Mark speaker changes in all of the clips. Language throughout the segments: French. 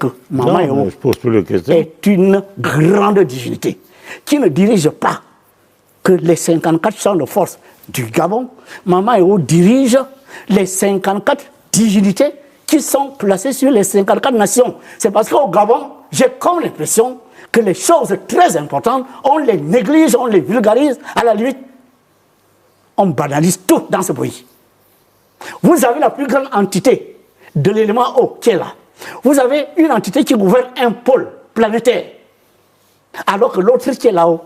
Speaker 1: que Mama Yao est une grande divinité qui ne dirige pas que les 54 champs de force du Gabon. Mama Yao dirige les 54 divinités qui sont placées sur les 54 nations. C'est parce qu'au Gabon, j'ai comme l'impression que les choses très importantes, on les néglige, on les vulgarise, à la limite, on banalise tout dans ce pays. Vous avez la plus grande entité de l'élément eau qui est là. Vous avez une entité qui gouverne un pôle planétaire, alors que l'autre qui est là-haut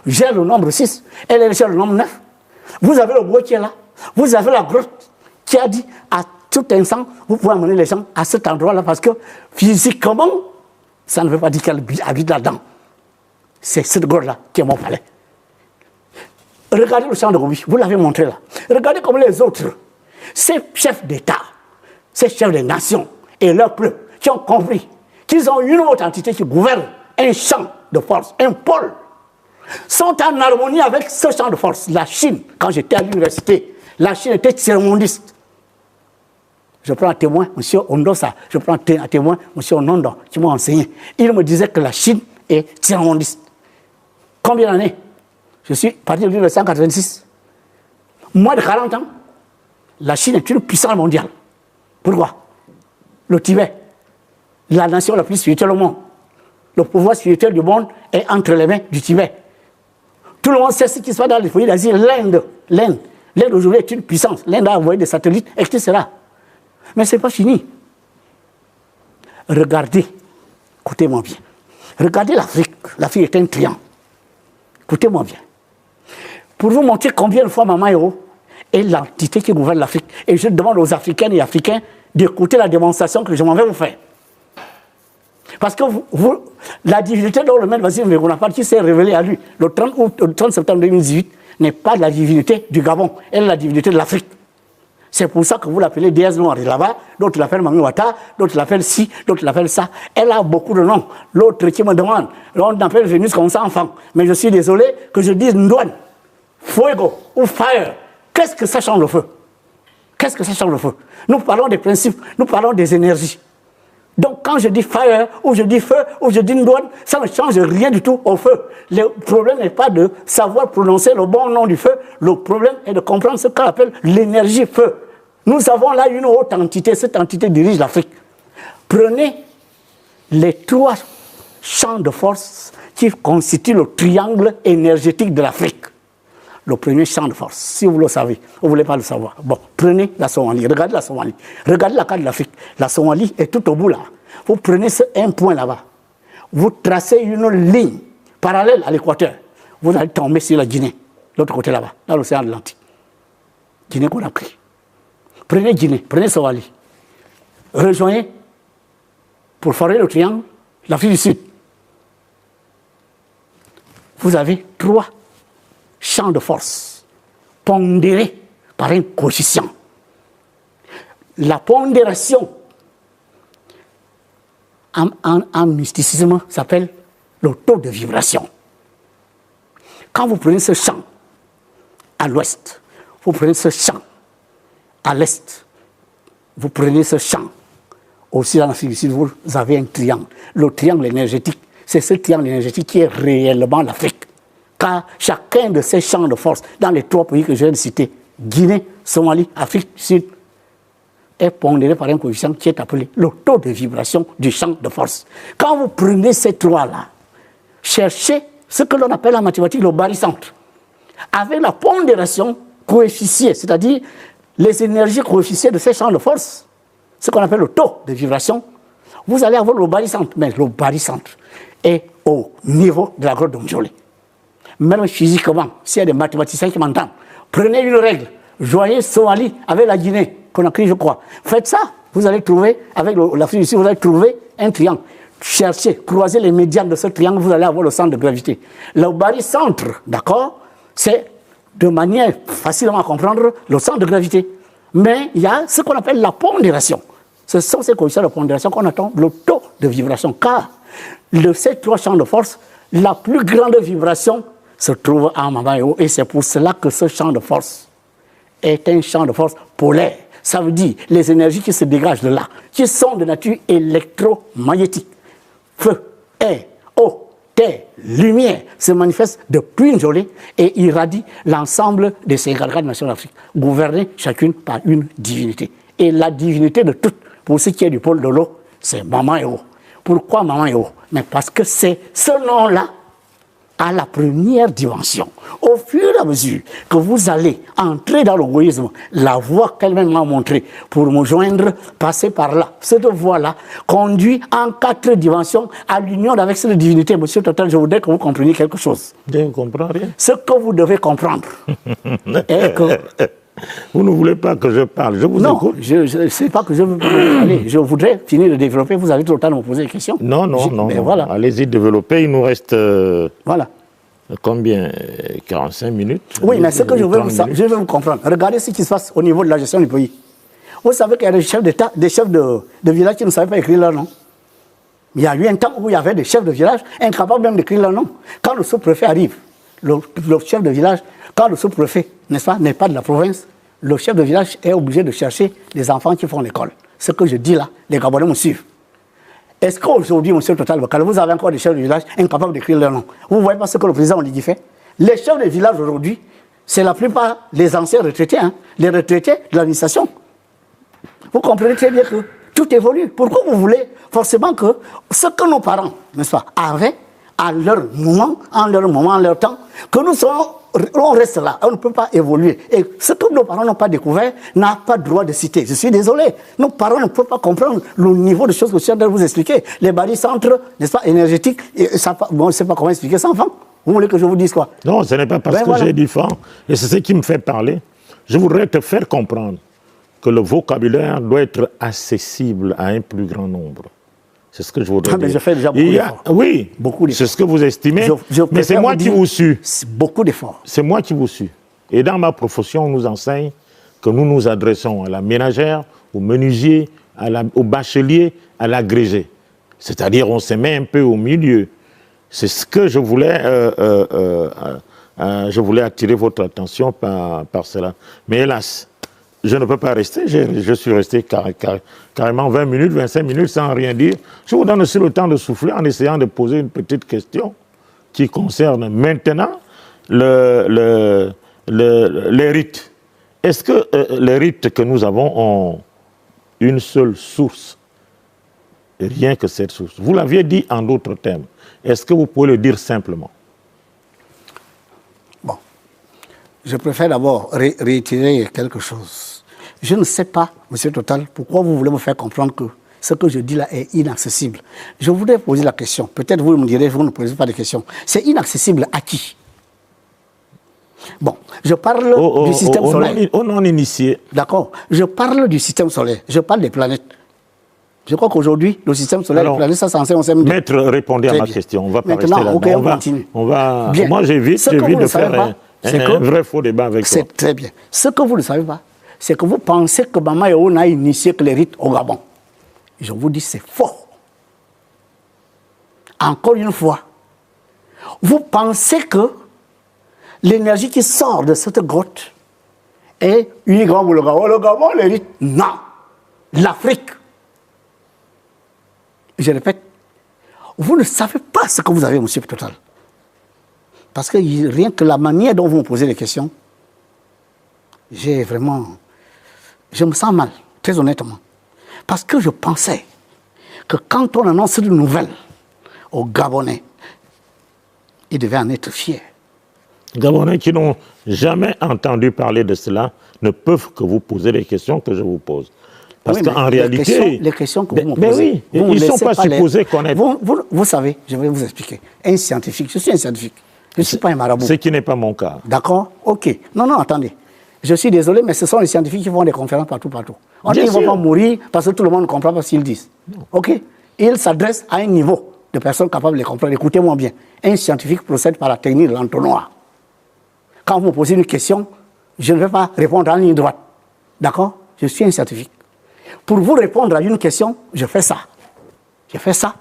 Speaker 1: gère le nombre 6, elle gère le nombre 9. Vous avez le bois qui est là. Vous avez la grotte qui a dit à tout instant, vous pouvez amener les gens à cet endroit-là parce que physiquement, ça ne veut pas dire qu'elle habite là-dedans. C'est cette grotte-là qui est mon palais. Regardez le champ de Gobi, vous l'avez montré là. Regardez comme les autres, ces chefs d'État, ces chefs de nations et leurs peuples qui ont compris qu'ils ont une autre entité qui gouverne un champ de force, un pôle, sont en harmonie avec ce champ de force. La Chine, quand j'étais à l'université, la Chine était tiers-mondiste. Je prends un témoin, M. Ondosa, je prends un témoin, M. Onondo, qui m'a enseigné. Il me disait que la Chine est tiers-mondiste. Combien d'années? Je suis parti de 1986. Moins de 40 ans, la Chine est une puissance mondiale. Pourquoi? Le Tibet, la nation la plus spirituelle au monde. Le pouvoir spirituel du monde est entre les mains du Tibet. Tout le monde sait ce qui se passe dans les pays d'Asie. L'Inde aujourd'hui est une puissance. L'Inde a envoyé des satellites, etc. Mais ce n'est pas fini. Regardez, écoutez-moi bien. Regardez l'Afrique. L'Afrique est un triangle. Écoutez-moi bien. Pour vous montrer combien de fois Mama Yao est l'entité qui gouverne l'Afrique. Et je demande aux Africaines et Africains d'écouter la démonstration que je m'en vais vous faire. Parce que la divinité dont le maître Vasile Mbegounaparte qui s'est révélée à lui le 30 septembre 2018 n'est pas la divinité du Gabon, elle est la divinité de l'Afrique. C'est pour ça que vous l'appelez déesse noire là-bas, d'autres l'appellent Mamiwata, d'autres l'appellent ci, d'autres l'appellent ça. Elle a beaucoup de noms. L'autre qui me demande, on appelle Vénus comme ça enfant. Mais je suis désolé que je dise Ndouane, Fuego ou Fire. Qu'est-ce que ça change le feu? Qu'est-ce que ça change le feu? Nous parlons des principes, nous parlons des énergies. Donc quand je dis fire, ou je dis feu, ou je dis Ndouane, ça ne change rien du tout au feu. Le problème n'est pas de savoir prononcer le bon nom du feu, le problème est de comprendre ce qu'on appelle l'énergie feu. Nous avons là une autre entité, cette entité dirige l'Afrique. Prenez les 3 champs de force qui constituent le triangle énergétique de l'Afrique. Le premier champ de force, si vous le savez, vous ne voulez pas le savoir. Bon, prenez la Somalie, regardez la Somalie. Regardez la carte de l'Afrique. La Somalie est tout au bout là. Vous prenez un point là-bas. Vous tracez une ligne parallèle à l'équateur. Vous allez tomber sur la Guinée, l'autre côté là-bas, dans l'océan Atlantique. Guinée qu'on a pris. Prenez Guinée, prenez Somalie. Rejoignez, pour former le triangle, l'Afrique du Sud. Vous avez 3 champs de force pondérés par un coefficient. La pondération en mysticisme s'appelle le taux de vibration. Quand vous prenez ce champ à l'ouest, vous prenez ce champ à l'est, vous prenez ce champ aussi dans l'Afrique du Sud, vous avez un triangle. Le triangle énergétique, c'est ce triangle énergétique qui est réellement l'Afrique. Car chacun de ces champs de force, dans les 3 pays que je viens de citer, Guinée, Somalie, Afrique du Sud, est pondéré par un coefficient qui est appelé le taux de vibration du champ de force. Quand vous prenez ces 3-là, cherchez ce que l'on appelle en mathématiques le barycentre. Avec la pondération coefficient, c'est-à-dire les énergies coefficients de ces champs de force, ce qu'on appelle le taux de vibration, vous allez avoir le barycentre. Mais le barycentre est au niveau de la grotte d'Omjolé. Même physiquement, s'il y a des mathématiciens qui m'entendent, prenez une règle, joignez Somalie avec la Guinée, Conakry je crois. Faites ça, vous allez trouver, avec l'Afrique du Sud, vous allez trouver un triangle. Cherchez, croisez les médianes de ce triangle, vous allez avoir le centre de gravité. Le barycentre, d'accord, c'est de manière facilement à comprendre le centre de gravité. Mais il y a ce qu'on appelle la pondération. Ce sont ces coefficients de pondération qu'on attend le taux de vibration. Car ces 3 champs de force, la plus grande vibration se trouve en Mama Yao. Et c'est pour cela que ce champ de force est un champ de force polaire. Ça veut dire les énergies qui se dégagent de là, qui sont de nature électromagnétique. Feu, air, eau, terre, lumière se manifestent depuis une journée et irradient l'ensemble des 54 nations d'Afrique, gouvernées chacune par une divinité. Et la divinité de toutes, pour ce qui est du pôle de l'eau, c'est Maman Eo. Pourquoi Maman Eo? Mais parce que c'est ce nom-là à la première dimension. Au fur et à mesure que vous allez entrer dans l'égoïsme, la voie qu'elle-même m'a montrée pour me joindre, passer par là, cette voie-là conduit en 4 dimensions à l'union avec cette divinité. Monsieur Total, je voudrais que vous compreniez quelque chose.
Speaker 2: Je ne comprends rien.
Speaker 1: Ce que vous devez comprendre est que...
Speaker 2: Vous ne voulez pas que je parle, je vous écoute.
Speaker 1: Non, je ne sais pas que je veux parler. Je voudrais finir de développer. Vous avez tout le temps de me poser des questions.
Speaker 2: Non.
Speaker 1: Voilà.
Speaker 2: Allez-y, développer. Il nous reste
Speaker 1: voilà.
Speaker 2: Combien 45 minutes?
Speaker 1: Oui, mais ce que je veux vous comprendre. Regardez ce qui se passe au niveau de la gestion du pays. Vous savez qu'il y a des chefs d'État, des chefs de village qui ne savaient pas écrire leur nom. Il y a eu un temps où il y avait des chefs de village incapables même d'écrire leur nom. Quand le sous-préfet arrive, le chef de village, quand le sous-préfet, n'est-ce pas, n'est pas de la province, le chef de village est obligé de chercher des enfants qui font l'école. Ce que je dis là, les Gabonais me suivent. Est-ce qu'aujourd'hui, M. Total Bakala, vous avez encore des chefs de village incapables d'écrire leur nom? Vous ne voyez pas ce que le président Oligui fait? Les chefs de village aujourd'hui, c'est la plupart les anciens retraités, les retraités de l'administration. Vous comprenez très bien que tout évolue. Pourquoi vous voulez forcément que ce que nos parents, n'est-ce pas, avaient à leur moment, en leur temps, que nous soyons, on reste là, on ne peut pas évoluer. Et ce que nos parents n'ont pas découvert n'a pas droit de citer. Je suis désolé. Nos parents ne peuvent pas comprendre le niveau de choses que je suis en train de vous expliquer. Les barils centres, n'est-ce pas, énergétiques, bon, je ne sais pas comment expliquer ça, enfant. Vous voulez que je vous dise quoi?
Speaker 2: Non, ce n'est pas parce que j'ai dit fan, et c'est ce qui me fait parler. Je voudrais te faire comprendre que le vocabulaire doit être accessible à un plus grand nombre. C'est ce que je voudrais dire.
Speaker 1: Je fais déjà beaucoup d'efforts.
Speaker 2: Oui, c'est ce que vous estimez, mais c'est moi qui vous suis.
Speaker 1: Beaucoup d'efforts.
Speaker 2: C'est moi qui vous suis. Et dans ma profession, on nous enseigne que nous nous adressons à la ménagère, au menuisier, au bachelier, à l'agrégé. C'est-à-dire on se met un peu au milieu. C'est ce que je voulais attirer votre attention par cela. Mais hélas, je ne peux pas rester, je suis resté carrément 20 minutes, 25 minutes sans rien dire. Je vous donne aussi le temps de souffler en essayant de poser une petite question qui concerne maintenant les rites. Est-ce que les rites que nous avons ont une seule source? Rien que cette source. Vous l'aviez dit en d'autres termes. Est-ce que vous pouvez le dire simplement?
Speaker 1: Bon, je préfère d'abord réitérer quelque chose. Je ne sais pas, M. Total, pourquoi vous voulez me faire comprendre que ce que je dis là est inaccessible. Je voudrais poser la question. Peut-être vous me direz, vous ne posez pas de questions. C'est inaccessible à qui? Bon, je parle du système solaire.
Speaker 2: Aux non-initiés.
Speaker 1: D'accord. Je parle du système solaire. Je parle des planètes. Je crois qu'aujourd'hui, le système solaire et les planètes, ça c'est en CMD.
Speaker 2: Maître, répondez à ma question. On va pas
Speaker 1: Maintenant,
Speaker 2: rester là.
Speaker 1: on continue.
Speaker 2: Bien. Moi, j'évite de faire un vrai faux débat avec toi.
Speaker 1: C'est très bien. Ce que vous ne savez pas, c'est que vous pensez que Maman Eo n'a initié que les rites au Gabon. Je vous dis, c'est faux. Encore une fois, vous pensez que l'énergie qui sort de cette grotte est uniquement pour le Gabon. Le Gabon, les rites, non. L'Afrique. Je répète, vous ne savez pas ce que vous avez, monsieur Total. Parce que rien que la manière dont vous me posez les questions, je me sens mal, très honnêtement. Parce que je pensais que quand on annonce de nouvelles aux Gabonais, ils devaient en être fiers.
Speaker 2: Gabonais qui n'ont jamais entendu parler de cela ne peuvent que vous poser les questions que je vous pose. Parce qu'en réalité...
Speaker 1: Les questions que vous me posez...
Speaker 2: Mais oui, ils ne sont pas supposés connaître.
Speaker 1: Vous savez, je vais vous expliquer. Un scientifique, je suis un scientifique. Je ne suis pas un marabout.
Speaker 2: Ce qui n'est pas mon cas.
Speaker 1: D'accord? Ok. Non, attendez. Je suis désolé, mais ce sont les scientifiques qui font des conférences partout. On dit qu'ils ne vont pas mourir parce que tout le monde ne comprend pas ce qu'ils disent. Non. Ok? Ils s'adressent à un niveau de personnes capables de les comprendre. Écoutez-moi bien. Un scientifique procède par la technique de l'entonnoir. Quand vous me posez une question, je ne vais pas répondre en ligne droite. D'accord? Je suis un scientifique. Pour vous répondre à une question, je fais ça. Je fais ça.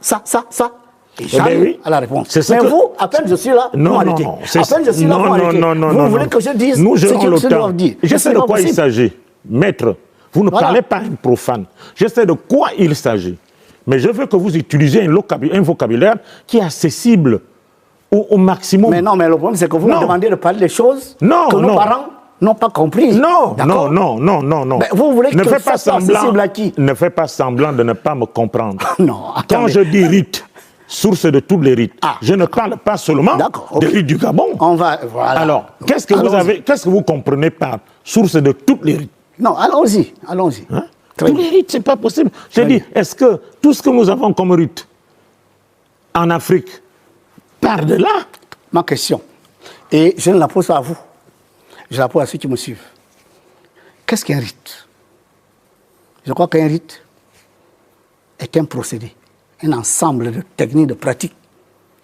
Speaker 1: Et j'arrive à la réponse. Mais vous, à peine je suis là, vous arrêtez. À peine je suis là, vous arrêtez. Vous voulez que je dise
Speaker 2: ce que je dois dire. Je sais de quoi il s'agit. Maître, Vous ne parlez pas à un profane. Je sais de quoi il s'agit. Mais je veux que vous utilisiez un vocabulaire qui est accessible au maximum.
Speaker 1: Mais non, mais le problème, c'est que vous me demandez de parler des choses que nos parents n'ont pas compris.
Speaker 2: Non.
Speaker 1: Mais vous voulez que ça soit accessible à qui?
Speaker 2: Ne fais pas semblant de ne pas me comprendre.
Speaker 1: Non, attendez.
Speaker 2: Quand je dis rite, source de tous les rites, je ne parle pas seulement des rites du Gabon.
Speaker 1: Voilà.
Speaker 2: Alors, qu'est-ce que vous comprenez par source de toutes les rites?
Speaker 1: Non, allons-y.
Speaker 2: Hein? Tous les rites, ce n'est pas possible. Je dis, est-ce que tout ce que nous avons comme rite en Afrique part de là?
Speaker 1: Ma question, et je ne la pose pas à vous, je la pose à ceux qui me suivent. Qu'est-ce qu'un rite? Je crois qu'un rite est un procédé, un ensemble de techniques, de pratiques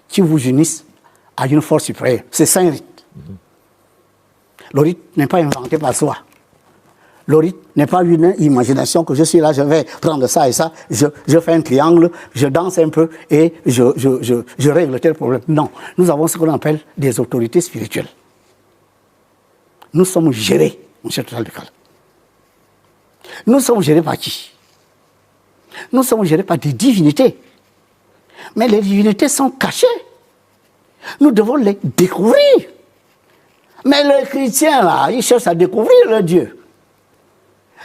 Speaker 1: qui vous unissent à une force supérieure. C'est ça un rite. Le rite n'est pas inventé par soi. Le rite n'est pas une imagination que je suis là, je vais prendre ça et ça, je fais un triangle, je danse un peu et je règle tel problème. Non, nous avons ce qu'on appelle des autorités spirituelles. Nous sommes gérés, M. Total Bekal. Nous sommes gérés par qui? Nous sommes gérés par des divinités. Mais les divinités sont cachées. Nous devons les découvrir. Mais les chrétiens, là, ils cherchent à découvrir leur Dieu.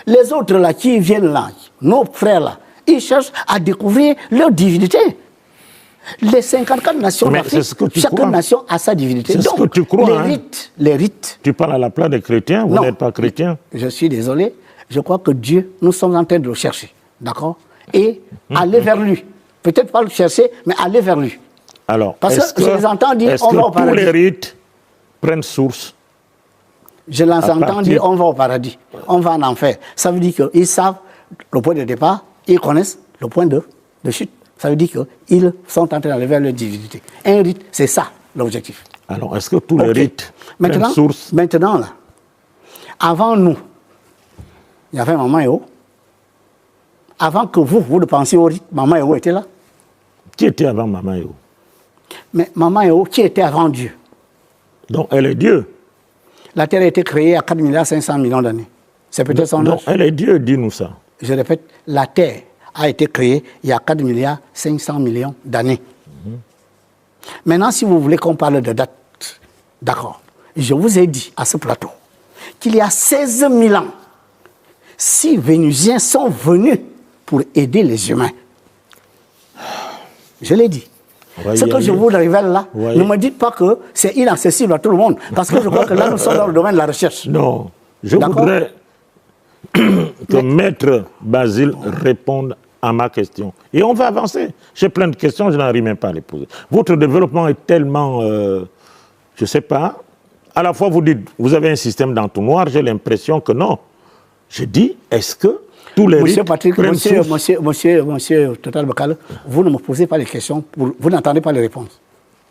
Speaker 1: Les autres là qui viennent là, nos frères là, ils cherchent à découvrir leur divinité. Les 54 nations d'Afrique, chaque nation a sa divinité.
Speaker 2: C'est ce que tu crois,
Speaker 1: les rites.
Speaker 2: Tu parles à la place des chrétiens, vous n'êtes pas chrétien.
Speaker 1: Je suis désolé, je crois que Dieu, nous sommes en train de le chercher, d'accord? Et aller vers lui. Peut-être pas le chercher, mais aller vers lui.
Speaker 2: Alors,
Speaker 1: parce que je les entends dire, on va au paradis.
Speaker 2: Tous les rites prennent source?
Speaker 1: Je les entends dire, on va au paradis, on va en enfer. Ça veut dire qu'ils savent le point de départ, ils connaissent le point de chute. Ça veut dire qu'ils sont en train d'aller vers leur divinité. Un rite, c'est ça, l'objectif.
Speaker 2: Alors, est-ce que tous les rites prennent source?
Speaker 1: Maintenant, là, avant nous, il y avait Maman Eo. Avant que vous ne pensiez au rite, Maman Eo était là.
Speaker 2: Qui était avant Maman Eo?
Speaker 1: Mais Maman Eo, qui était avant Dieu?
Speaker 2: Donc, elle est Dieu.
Speaker 1: La Terre a été créée à 4,5 milliards d'années. C'est peut-être son âge.
Speaker 2: Donc, elle est Dieu, dis-nous ça.
Speaker 1: Je répète, la Terre a été créée il y a 4,5 milliards d'années. Maintenant, si vous voulez qu'on parle de date, d'accord, je vous ai dit à ce plateau qu'il y a 16 000 ans, 6 Vénusiens sont venus pour aider les humains. Je l'ai dit. Ce que je vous révèle là, ne me dites pas que c'est inaccessible à tout le monde, parce que je crois que là, nous sommes dans le domaine de la recherche.
Speaker 2: Non, je voudrais que Maître Basile réponde à ma question. Et on va avancer. J'ai plein de questions, je n'arrive même pas à les poser. Votre développement est tellement, je ne sais pas, à la fois vous dites, vous avez un système d'entonnoir, j'ai l'impression que non. Je dis, est-ce que tous les
Speaker 1: Monsieur Patrick, monsieur Total Bekal, vous ne me posez pas les questions, vous n'entendez pas les réponses.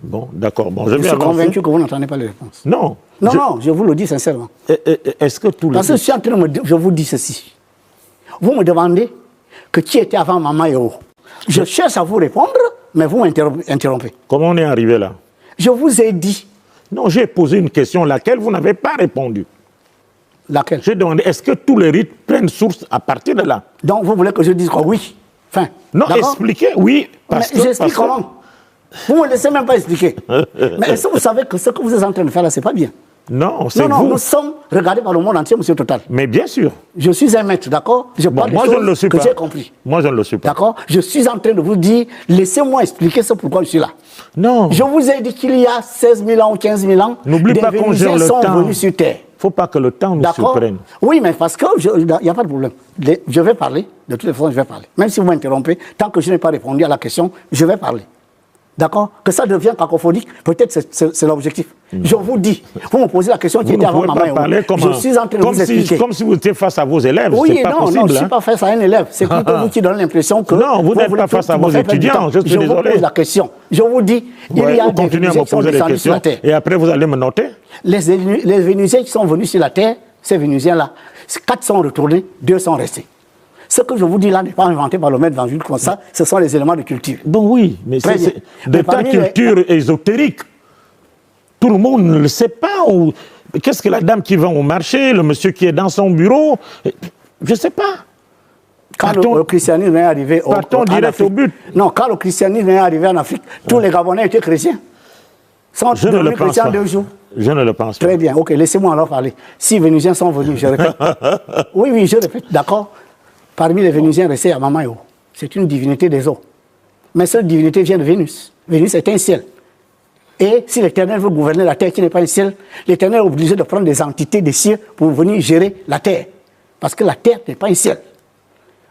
Speaker 2: Bon, d'accord. Bon, je
Speaker 1: suis convaincu que vous n'entendez pas les réponses.
Speaker 2: Non.
Speaker 1: Non, je vous le dis sincèrement.
Speaker 2: Est-ce que tous les...
Speaker 1: Parce que je suis en train de je vous dis ceci. Vous me demandez que qui était avant Maman Eo. Je cherche à vous répondre, mais vous m'interrompez.
Speaker 2: Comment on est arrivé là?
Speaker 1: Je vous ai dit.
Speaker 2: Non, j'ai posé une question à laquelle vous n'avez pas répondu.
Speaker 1: Laquelle?
Speaker 2: J'ai demandé, est-ce que tous les rites prennent source à partir de là?
Speaker 1: Donc vous voulez que je dise quoi? Oui. Enfin,
Speaker 2: non, expliquez, oui.
Speaker 1: J'explique comment? Vous ne me laissez même pas expliquer. Mais est-ce que vous savez que ce que vous êtes en train de faire là, ce n'est pas bien?
Speaker 2: Non, c'est vous.
Speaker 1: Non, nous sommes regardés par le monde entier, monsieur Total.
Speaker 2: Mais bien sûr.
Speaker 1: Je suis un maître, d'accord? Je parle des choses que j'ai compris.
Speaker 2: Moi, je ne le suis pas.
Speaker 1: D'accord? Je suis en train de vous dire, laissez-moi expliquer ce pourquoi je suis là.
Speaker 2: Non.
Speaker 1: Je vous ai dit qu'il y a 16 000 ans ou 15 000 ans,
Speaker 2: n'oublie pas qu'on gère le temps.
Speaker 1: Sont venus sur Terre.
Speaker 2: Il ne faut pas que le temps nous surprenne.
Speaker 1: Oui, mais parce que, il n'y a pas de problème. Je vais parler, de toutes les façons, je vais parler. Même si vous m'interrompez, tant que je n'ai pas répondu à la question, je vais parler. D'accord? Que ça devienne cacophonique, peut-être c'est l'objectif. Je vous dis, vous me posez la question qui était avant Maman Eo. Je suis en train de vous expliquer.
Speaker 2: Comme si vous étiez face à vos élèves,
Speaker 1: oui,
Speaker 2: c'est pas possible.
Speaker 1: Non, je ne suis pas face à un élève. C'est plutôt vous qui donnez l'impression que...
Speaker 2: Non, vous n'êtes pas face à vos étudiants, je suis désolé.
Speaker 1: Je vous pose la question. Je vous dis, il y a des Vénusiens qui sont descendus sur la Terre.
Speaker 2: Et après, vous allez me noter?
Speaker 1: Les Vénusiens qui sont venus sur la Terre, ces Vénusiens-là, 4 sont retournés, 2 sont restés. Ce que je vous dis là n'est pas inventé par le maître Vangile comme ça, ce sont les éléments de culture.
Speaker 2: Bon, oui, mais c'est de ta culture ésotérique. Tout le monde ne le sait pas. Qu'est-ce que la dame qui va au marché, le monsieur qui est dans son bureau? Je ne sais pas.
Speaker 1: Quand le christianisme est arrivé
Speaker 2: partons direct au but.
Speaker 1: Non, quand le christianisme est arrivé en Afrique, tous les Gabonais étaient chrétiens. Sans
Speaker 2: Je ne le pense pas. Je ne le pense pas.
Speaker 1: Très bien, ok, laissez-moi alors parler. Si les Vénusiens sont venus, je répète. Oui, je répète, d'accord. Parmi les Vénusiens restés à Mamayo, c'est une divinité des eaux. Mais cette divinité vient de Vénus. Vénus est un ciel. Et si l'Éternel veut gouverner la terre qui n'est pas un ciel, l'Éternel est obligé de prendre des entités des cieux pour venir gérer la terre. Parce que la terre n'est pas un ciel.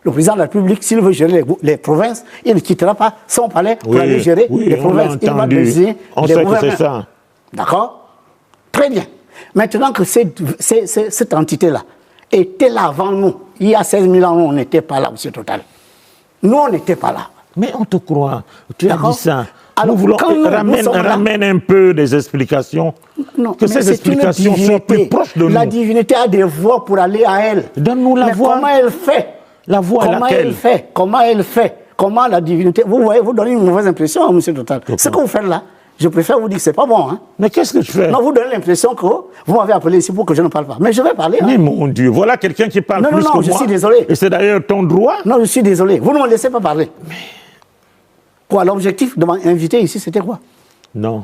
Speaker 1: Le président de la République, s'il veut gérer les provinces, il ne quittera pas son palais pour aller gérer les provinces. Il va désigner des gouverneurs. D'accord? Très bien. Maintenant que cette entité-là était là avant nous, il y a 16 000 ans, on n'était pas là, M. Total. Nous, on n'était pas là.
Speaker 2: Mais on te croit. Tu as dit ça. Alors, nous voulons ramène un peu des explications.
Speaker 1: Non,
Speaker 2: que ces explications soient plus proches de nous.
Speaker 1: La divinité a des voies pour aller à elle.
Speaker 2: Donne-nous la voie.
Speaker 1: Comment elle fait?
Speaker 2: La voie
Speaker 1: comment elle fait? Comment elle fait? Comment la divinité... Vous voyez, vous donnez une mauvaise impression, M. Total. Ce que vous faites là, je préfère vous dire que ce n'est pas bon. Hein?
Speaker 2: Mais qu'est-ce que je fais?
Speaker 1: Non, vous donnez l'impression que vous m'avez appelé ici pour que je ne parle pas. Mais je vais parler.
Speaker 2: Mais mon Dieu, voilà quelqu'un qui parle plus que moi.
Speaker 1: Non, je suis désolé.
Speaker 2: Et c'est d'ailleurs ton droit.
Speaker 1: Non, je suis désolé. Vous ne me laissez pas parler. Mais... Quoi, l'objectif de m'inviter ici, c'était quoi?
Speaker 2: Non,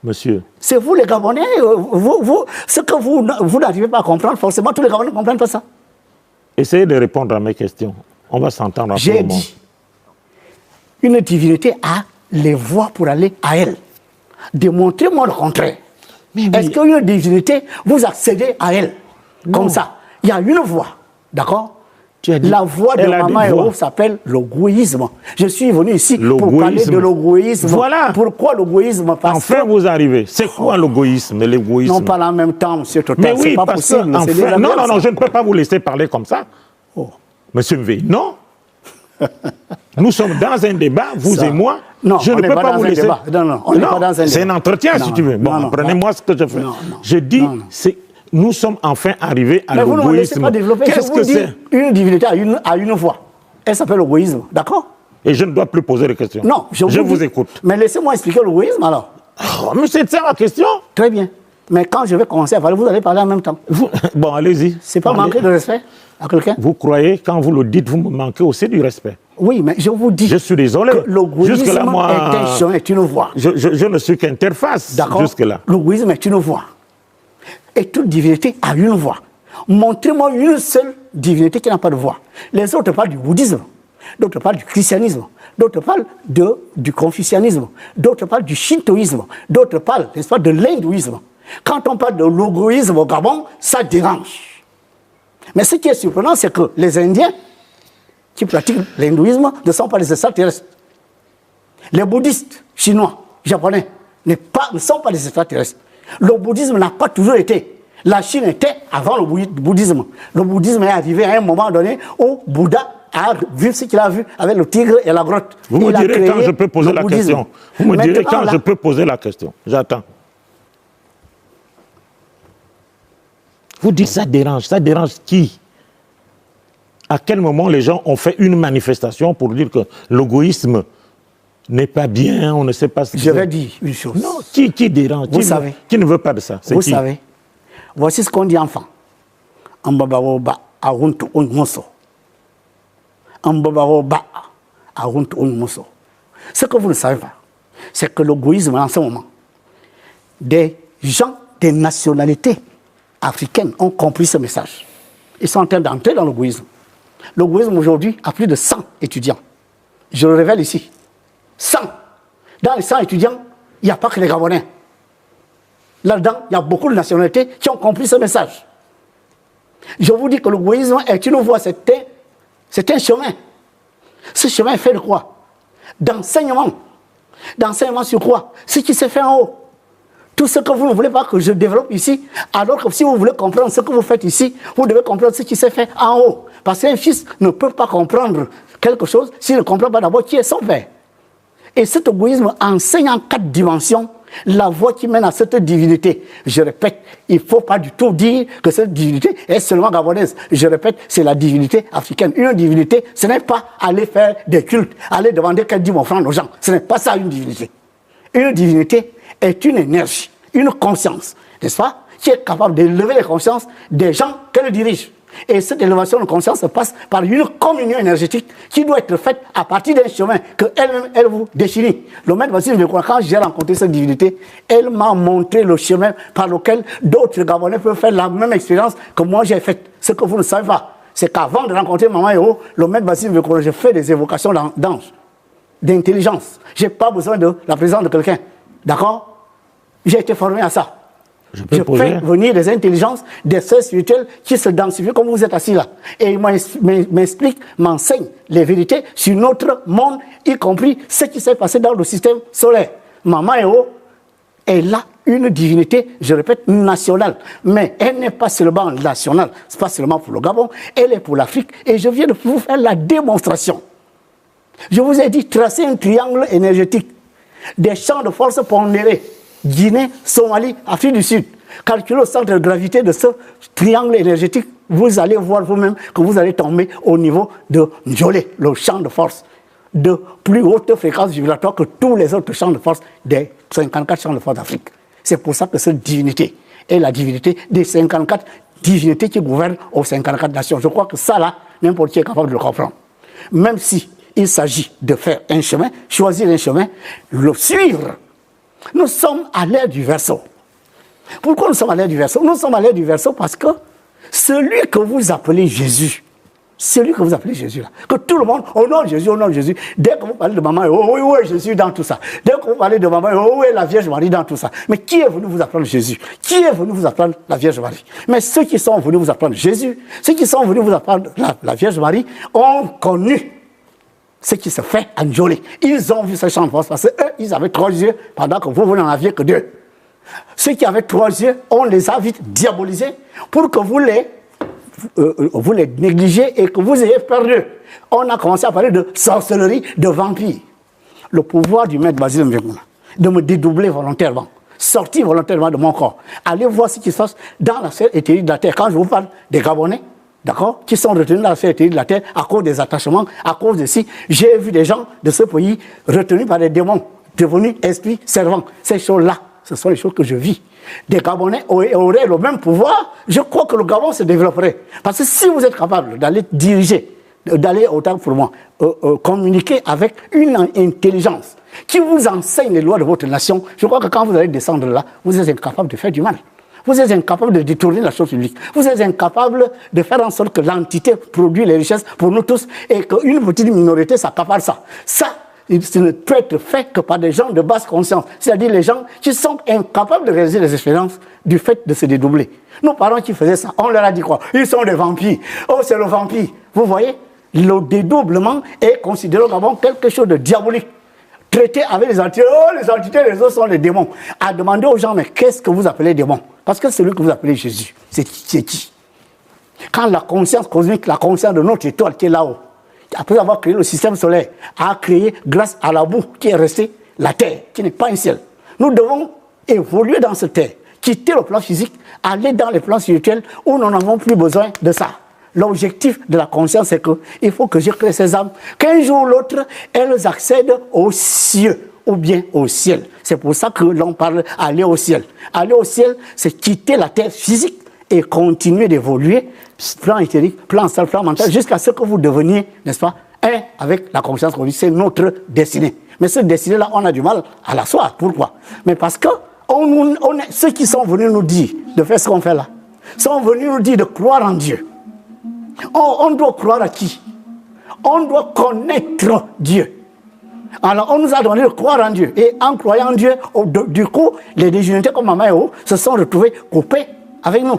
Speaker 2: monsieur.
Speaker 1: C'est vous les Gabonais, ce que vous n'arrivez pas à comprendre, forcément, tous les Gabonais ne comprennent pas ça.
Speaker 2: Essayez de répondre à mes questions. On va s'entendre après.
Speaker 1: J'ai dit, une divinité a les voies pour aller à elle. Démontrez-moi le contraire. Oui. Est-ce qu'une divinité, vous accédez à elle? Non. Comme ça. Il y a une voie, d'accord? La voie de Maman Héros s'appelle l'ogoïsme. Je suis venu ici pour parler de l'ogoïsme.
Speaker 2: Voilà.
Speaker 1: Pourquoi l'ogoïsme?
Speaker 2: Enfin, vous arrivez. C'est quoi l'ogoïsme et l'égoïsme?
Speaker 1: Non, pas en même temps, M. Total.
Speaker 2: Mais oui,
Speaker 1: pas
Speaker 2: parce
Speaker 1: possible.
Speaker 2: Que, enfin, non, je ne peux pas vous laisser parler comme ça. Oh. Monsieur Mvé, non. Nous sommes dans un débat, vous et moi.
Speaker 1: Non,
Speaker 2: je ne peux pas vous laisser.
Speaker 1: Non, on n'est pas dans un débat.
Speaker 2: C'est un entretien, si tu veux. Bon, prenez-moi ce que je fais. Je dis, nous sommes enfin arrivés à l'ogoïsme.
Speaker 1: Mais vous ne me laissez pas développer. Qu'est-ce que c'est? Une divinité a une voix. Elle s'appelle l'ogoïsme, d'accord?
Speaker 2: Et je ne dois plus poser de questions.
Speaker 1: Non, je vous écoute. Mais laissez-moi expliquer l'ogoïsme alors.
Speaker 2: Oh, mais c'est ça la question.
Speaker 1: Très bien. Mais quand je vais commencer à parler, vous allez parler en même temps.
Speaker 2: Bon, allez-y.
Speaker 1: C'est pas manquer de respect à quelqu'un?
Speaker 2: Vous croyez, quand vous le dites, vous me manquez aussi du respect.
Speaker 1: Oui, mais je vous dis.
Speaker 2: Je suis désolé.
Speaker 1: Que l'ogoïsme est une voix.
Speaker 2: Je ne suis qu'interface.
Speaker 1: D'accord.
Speaker 2: Jusque-là.
Speaker 1: L'ogoïsme est une voix. Et toute divinité a une voix. Montrez-moi une seule divinité qui n'a pas de voix. Les autres parlent du bouddhisme, d'autres parlent du christianisme, d'autres parlent du confucianisme, d'autres parlent du shintoïsme, d'autres parlent, n'est-ce pas, de l'hindouisme. Quand on parle de l'ogoïsme au Gabon, ça dérange. Mais ce qui est surprenant, c'est que les Indiens qui pratiquent l'hindouisme ne sont pas des extraterrestres. Les bouddhistes chinois, japonais, ne sont pas des extraterrestres. Le bouddhisme n'a pas toujours été. La Chine était avant le bouddhisme. Le bouddhisme est arrivé à un moment donné où Bouddha a vu ce qu'il a vu avec le tigre et la grotte.
Speaker 2: Vous me direz quand je peux poser la question. Vous me direz quand je peux poser la question. J'attends. Vous dites ça dérange qui? À quel moment les gens ont fait une manifestation pour dire que l'égoïsme n'est pas bien, on ne sait pas ce que c'est?
Speaker 1: Je vais dire une chose.
Speaker 2: Non, qui dérange?
Speaker 1: Vous savez.
Speaker 2: Qui ne veut pas de ça?
Speaker 1: Vous savez. Voici ce qu'on dit enfant. Ambabaroba aruntu onmoso. Ambabaroba aruntu onmoso. Ce que vous ne savez pas, c'est que l'égoïsme en ce moment, des gens des nationalités africaines ont compris ce message. Ils sont en train d'entrer dans l'égoïsme. L'égoïsme aujourd'hui a plus de 100 étudiants. Je le révèle ici. 100. Dans les 100 étudiants, il n'y a pas que les Gabonais. Là-dedans, il y a beaucoup de nationalités qui ont compris ce message. Je vous dis que l'égoïsme est une voie, c'est un chemin. Ce chemin est fait de quoi? D'enseignement. D'enseignement sur quoi? Ce qui s'est fait en haut. Tout ce que vous ne voulez pas que je développe ici, alors que si vous voulez comprendre ce que vous faites ici, vous devez comprendre ce qui s'est fait en haut. Parce qu'un fils ne peut pas comprendre quelque chose s'il ne comprend pas d'abord qui est son père. Et cet égoïsme enseigne en 4 dimensions la voie qui mène à cette divinité. Je répète, il ne faut pas du tout dire que cette divinité est seulement gabonaise. Je répète, c'est la divinité africaine. Une divinité, ce n'est pas aller faire des cultes, aller demander qu'elle dîme offrande aux gens. Ce n'est pas ça une divinité. Une divinité est une énergie, une conscience, n'est-ce pas, qui est capable d'élever les consciences des gens qu'elle dirige. Et cette élévation de conscience se passe par une communion énergétique qui doit être faite à partir d'un chemin que elle-même, elle vous définit. Le maître Vasile Mvekuna, quand j'ai rencontré cette divinité, elle m'a montré le chemin par lequel d'autres Gabonais peuvent faire la même expérience que moi j'ai faite. Ce que vous ne savez pas, c'est qu'avant de rencontrer Maman Héros, le maître Vasile Mvekuna, j'ai fait des évocations d'anges, d'intelligence. Je n'ai pas besoin de la présence de quelqu'un. D'accord? J'ai été formé à ça. Je fais venir des intelligences, des sœurs spirituelles qui se densifient comme vous êtes assis là. Et ils m'expliquent, m'enseignent les vérités sur notre monde, y compris ce qui s'est passé dans le système solaire. Maman Eo est là une divinité, je répète, nationale. Mais elle n'est pas seulement nationale, ce n'est pas seulement pour le Gabon, elle est pour l'Afrique. Et je viens de vous faire la démonstration. Je vous ai dit, tracer un triangle énergétique, des champs de force pondérés. Guinée, Somalie, Afrique du Sud. Calculez le centre de gravité de ce triangle énergétique. Vous allez voir vous-même que vous allez tomber au niveau de Njolé, le champ de force, de plus haute fréquence vibratoire que tous les autres champs de force des 54 champs de force d'Afrique. C'est pour ça que cette divinité est la divinité des 54 divinités qui gouvernent aux 54 nations. Je crois que ça, là, n'importe qui est capable de le comprendre. Même si il s'agit de faire un chemin, choisir un chemin, le suivre. Nous sommes à l'ère du Verseau. Pourquoi nous sommes à l'ère du Verseau? Nous sommes à l'ère du Verseau parce que celui que vous appelez Jésus, celui que vous appelez Jésus là, que tout le monde, au nom de Jésus, dès que vous parlez de maman, oh oui, oui, Jésus dans tout ça. Dès que vous parlez de maman, oh oui, la Vierge Marie dans tout ça. Mais qui est venu vous apprendre Jésus? Qui est venu vous apprendre la Vierge Marie? Mais ceux qui sont venus vous apprendre Jésus, ceux qui sont venus vous apprendre la Vierge Marie, ont connu ce qui se fait à Njolé. Ils ont vu ce champ de force parce qu'eux, ils avaient 3 yeux pendant que vous n'en aviez que 2. Ceux qui avaient 3 yeux, on les a vite diabolisés pour que vous les négligiez et que vous ayez peur d'eux. On a commencé à parler de sorcellerie, de vampires. Le pouvoir du maître Vasile Mvekuna, de me dédoubler volontairement, sortir volontairement de mon corps, aller voir ce qui se passe dans la sphère éthérique de la Terre. Quand je vous parle des Gabonais, d'accord, qui sont retenus dans la sphère éthérique de la Terre à cause des attachements, à cause de ci. J'ai vu des gens de ce pays retenus par des démons, devenus esprits servants. Ces choses-là, ce sont les choses que je vis. Des Gabonais auraient le même pouvoir, je crois que le Gabon se développerait. Parce que si vous êtes capable d'aller diriger, d'aller autant pour moi, communiquer avec une intelligence qui vous enseigne les lois de votre nation, je crois que quand vous allez descendre là, vous êtes incapable de faire du mal. Vous êtes incapable de détourner la chose publique. Vous êtes incapable de faire en sorte que l'entité produit les richesses pour nous tous et qu'une petite minorité s'accapare ça. Ça, ce ne peut être fait que par des gens de basse conscience. C'est-à-dire les gens qui sont incapables de réaliser les expériences du fait de se dédoubler. Nos parents qui faisaient ça, on leur a dit quoi? Ils sont des vampires. Oh, c'est le vampire. Vous voyez, le dédoublement est considéré comme quelque chose de diabolique. Traiter avec les entités, oh, les entités, les autres sont les démons. À demander aux gens, mais qu'est-ce que vous appelez démon? Parce que celui que vous appelez Jésus, c'est qui? Quand la conscience cosmique, la conscience de notre étoile qui est là-haut, après avoir créé le système solaire, a créé, grâce à la boue qui est restée, la terre, qui n'est pas un ciel. Nous devons évoluer dans cette terre, quitter le plan physique, aller dans les plans spirituels où nous n'avons plus besoin de ça. L'objectif de la conscience, c'est qu'il faut que je crée ces âmes, qu'un jour ou l'autre, elles accèdent aux cieux ou bien au ciel. C'est pour ça que l'on parle aller au ciel. Aller au ciel, c'est quitter la terre physique et continuer d'évoluer, plan éthérique, plan astral, plan mental, jusqu'à ce que vous deveniez, n'est-ce pas, un avec la conscience qu'on dit, c'est notre destinée. Mais cette destinée-là, on a du mal à la soir. Pourquoi? Mais parce que ceux qui sont venus nous dire de faire ce qu'on fait là, sont venus nous dire de croire en Dieu. On doit croire à qui? On doit connaître Dieu. Alors, on nous a donné de croire en Dieu. Et en croyant en Dieu, du coup, les divinités comme Mama Eo se sont retrouvées coupées avec nous.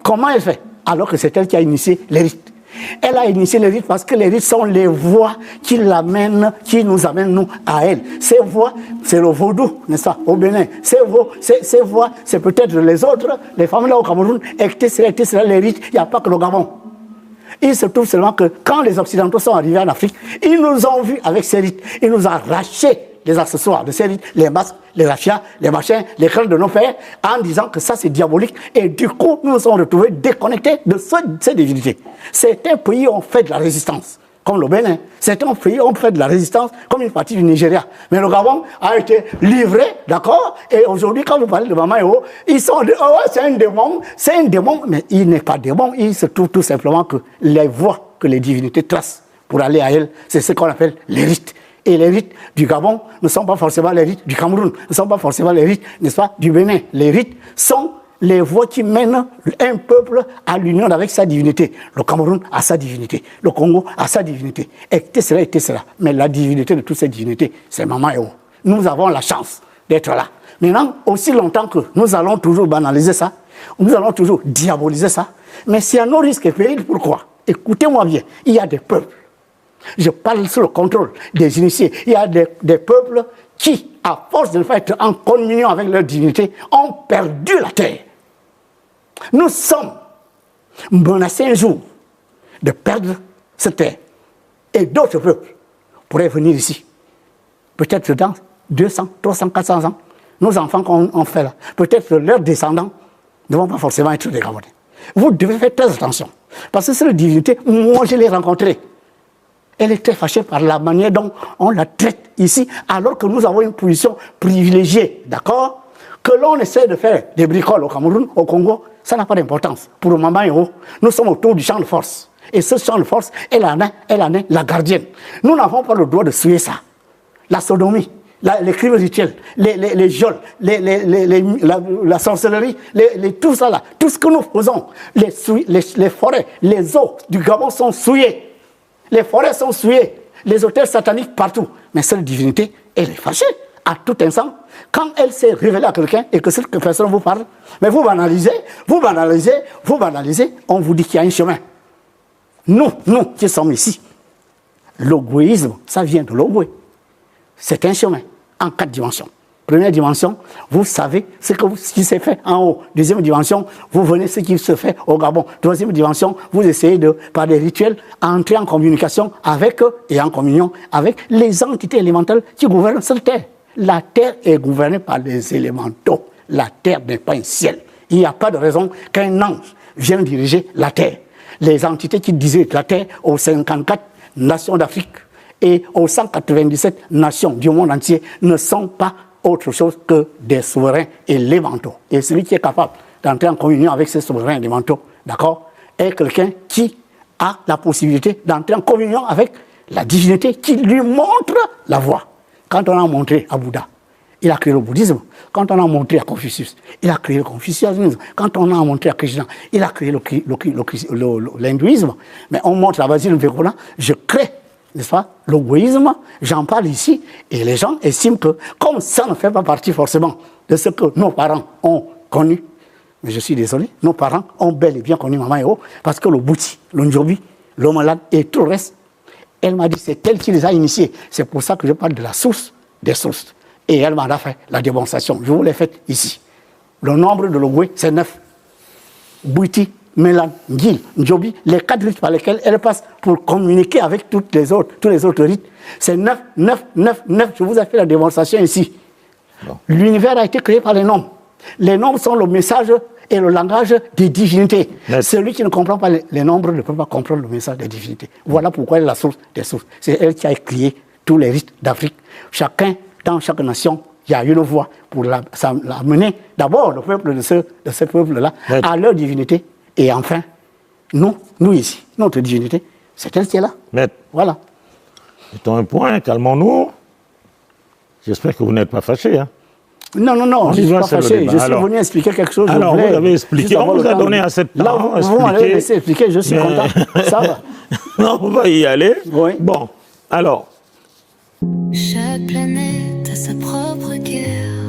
Speaker 1: Comment elle fait? Alors que c'est elle qui a initié les rites. Elle a initié les rites parce que les rites sont les voies qui nous amènent, nous, à elle. Ces voies, c'est le vaudou, n'est-ce pas, au Bénin. Ces voies, c'est peut-être les autres, les femmes là au Cameroun, etc., les rites, il n'y a pas que le Gabon. Il se trouve seulement que quand les Occidentaux sont arrivés en Afrique, ils nous ont vus avec ces rites. Ils nous ont arraché les accessoires de ces rites, les masques, les raffias, les machins, les crânes de nos pères, en disant que ça c'est diabolique. Et du coup, nous nous sommes retrouvés déconnectés de ces divinités. Certains pays ont fait de la résistance. comme le Bénin. Certains pays ont fait de la résistance comme une partie du Nigeria. Mais le Gabon a été livré, d'accord? Et aujourd'hui, quand vous parlez de Mama Yao, ils sont c'est un démon, mais il n'est pas démon. Il se trouve tout simplement que les voies que les divinités tracent pour aller à elle, c'est ce qu'on appelle les rites. Et les rites du Gabon ne sont pas forcément les rites du Cameroun, ne sont pas forcément les rites, n'est-ce pas, du Bénin. Les rites sont les voies qui mènent un peuple à l'union avec sa divinité. Le Cameroun a sa divinité, le Congo a sa divinité, etc. Mais la divinité de toutes ces divinités, c'est Mama Yao. Nous avons la chance d'être là. Maintenant, aussi longtemps que nous allons toujours banaliser ça, nous allons toujours diaboliser ça, mais c'est à nos risques et périls. Pourquoi? Écoutez-moi bien, il y a des peuples. Je parle sous le contrôle des initiés. Il y a des peuples qui, à force de ne pas être en communion avec leur divinité, ont perdu la terre. Nous sommes menacés un jour de perdre cette terre. Et d'autres peuples pourraient venir ici. Peut-être dans 200, 300, 400 ans. Nos enfants qu'on fait là, peut-être leurs descendants ne vont pas forcément être des Gabonais. Vous devez faire très attention. Parce que cette divinité, moi je l'ai rencontrée. Elle est très fâchée par la manière dont on la traite ici, alors que nous avons une position privilégiée, d'accord? Que l'on essaie de faire des bricoles au Cameroun, au Congo, ça n'a pas d'importance. Pour Mama Yao, nous sommes autour du champ de force. Et ce champ de force, elle en est la gardienne. Nous n'avons pas le droit de souiller ça. La sodomie, les crimes rituels, les viols, la sorcellerie, tout ça là, tout ce que nous faisons, les forêts, les eaux du Gabon sont souillées. Les forêts sont souillées, les autels sataniques partout. Mais cette divinité, elle est fâchée à tout instant. Quand elle s'est révélée à quelqu'un et que cette personne vous parle, mais vous banalisez, on vous dit qu'il y a un chemin. Nous qui sommes ici, l'ogoïsme, ça vient de l'Ogoué. C'est un chemin en 4 dimensions. Première dimension, vous savez ce qui s'est fait en haut. Deuxième dimension, vous venez ce qui se fait au Gabon. Troisième dimension, vous essayez par des rituels, entrer en communication avec eux et en communion avec les entités élémentales qui gouvernent cette terre. La terre est gouvernée par les élémentaux. La terre n'est pas un ciel. Il n'y a pas de raison qu'un ange vienne diriger la terre. Les entités qui dirigent la terre aux 54 nations d'Afrique et aux 197 nations du monde entier ne sont pas autre chose que des souverains élémentaux. Et celui qui est capable d'entrer en communion avec ces souverains élémentaux, d'accord, est quelqu'un qui a la possibilité d'entrer en communion avec la divinité qui lui montre la voie. Quand on a montré à Bouddha, il a créé le bouddhisme. Quand on a montré à Confucius, il a créé le confucianisme. Quand on a montré à Krishna, il a créé l'hindouisme. Mais on montre à Vasile Vekona, je crée, n'est-ce pas, l'égoïsme, j'en parle ici, et les gens estiment que, comme ça ne fait pas partie forcément de ce que nos parents ont connu, mais je suis désolé, nos parents ont bel et bien connu Mama Yao, parce que le Bouti, le Njobi, le malade et tout le reste, elle m'a dit, c'est elle qui les a initiés. C'est pour ça que je parle de la source des sources. Et elle m'en a fait la démonstration. Je vous l'ai faite ici. Le nombre de l'Ogoué, c'est 9. Bouti, Mélan, Ngil, Njobi, les 4 rites par lesquels elle passe pour communiquer avec tous les autres rites, c'est 9. Je vous ai fait la démonstration ici. Bon. L'univers a été créé par les nombres. Les nombres sont le message et le langage des divinités. Net. Celui qui ne comprend pas les nombres ne peut pas comprendre le message des divinités. Voilà pourquoi elle est la source des sources. C'est elle qui a créé tous les rites d'Afrique. Chacun, dans chaque nation, il y a une voie pour l'amener d'abord le peuple de ce peuple-là à leur divinité. Et enfin, nous ici, notre divinité, c'est elle qui est là.
Speaker 2: Maître,
Speaker 1: voilà.
Speaker 2: Mettons un point, calmons-nous. J'espère que vous n'êtes pas fâché. Hein.
Speaker 1: Non, je ne suis pas fâché. Je suis venu expliquer quelque chose.
Speaker 2: Alors, vous avez expliqué, on vous a donné assez de temps.
Speaker 1: Là, vous m'avez laissé expliquer, je suis content. Ça va.
Speaker 2: Non, on va y aller.
Speaker 1: Oui.
Speaker 2: Bon, alors.
Speaker 3: Chaque planète a sa propre guerre.